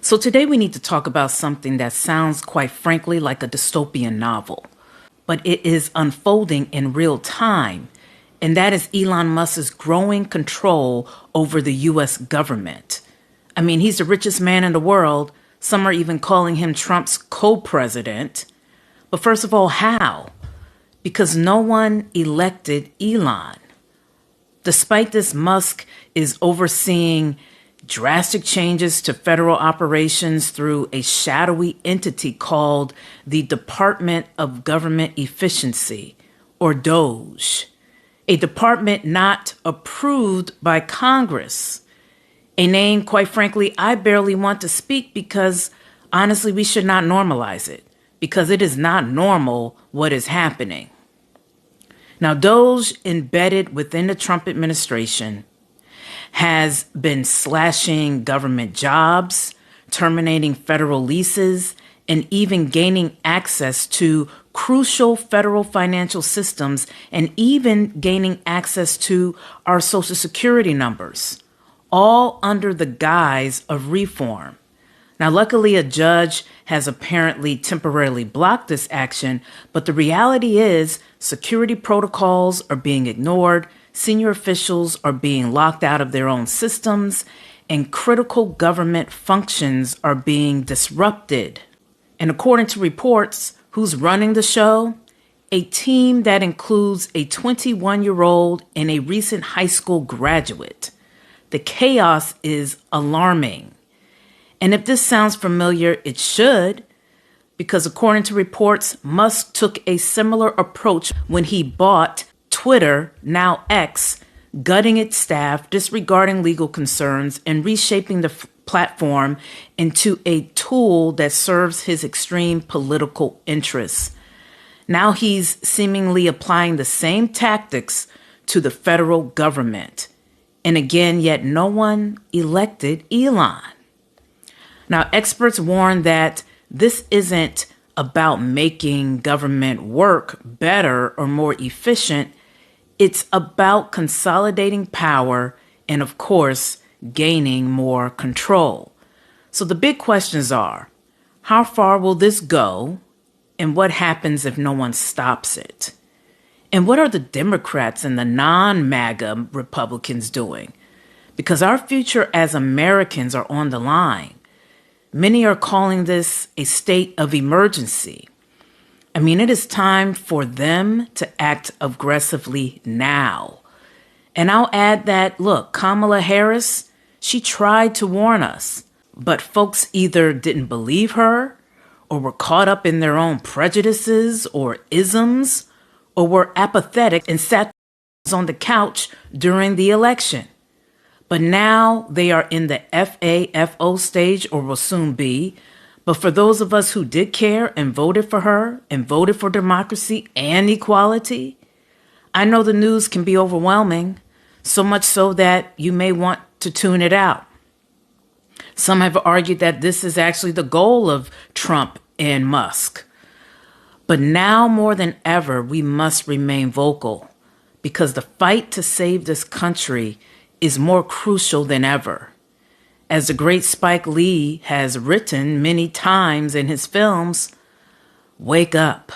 So today we need to talk about something that sounds quite frankly like a dystopian novel, but it is unfolding in real time, and that is Elon Musk's growing control over the U.S. government. I mean, he's the richest man in the world. Some are even calling him Trump's co-president. But first of all, how? Because no one elected Elon. Despite this, Musk is overseeing drastic changes to federal operations through a shadowy entity called the Department of Government Efficiency, or DOGE, a department not approved by Congress. A name, quite frankly, I barely want to speak because, honestly, we should not normalize it, because it is not normal what is happening. Now, DOGE, embedded within the Trump administration, has been slashing government jobs, terminating federal leases, and even gaining access to crucial federal financial systems, and even gaining access to our Social Security numbers, all under the guise of reform. Now, luckily, a judge has apparently temporarily blocked this action, but the reality is security protocols are being ignored, senior officials are being locked out of their own systems, and critical government functions are being disrupted. And according to reports, who's running the show? A team that includes a 21-year-old and a recent high school graduate. The chaos is alarming. And if this sounds familiar, it should, because according to reports, Musk took a similar approach when he bought Twitter, now X, gutting its staff, disregarding legal concerns, and reshaping the platform into a tool that serves his extreme political interests. Now he's seemingly applying the same tactics to the federal government. And again, yet no one elected Elon. Now, experts warn that this isn't about making government work better or more efficient. It's about consolidating power and, of course, gaining more control. So the big questions are, how far will this go? And what happens if no one stops it? And what are the Democrats and the non-MAGA Republicans doing? Because our future as Americans are on the line. Many are calling this a state of emergency. I mean, it is time for them to act aggressively now. And I'll add that, look, Kamala Harris, she tried to warn us, but folks either didn't believe her or were caught up in their own prejudices or isms or were apathetic and sat on the couch during the election. But now they are in the FAFO stage, or will soon be. But for those of us who did care and voted for her and voted for democracy and equality, I know the news can be overwhelming, so much so that you may want to tune it out. Some have argued that this is actually the goal of Trump and Musk. But now more than ever, we must remain vocal, because the fight to save this country is more crucial than ever. As the great Spike Lee has written many times in his films, wake up.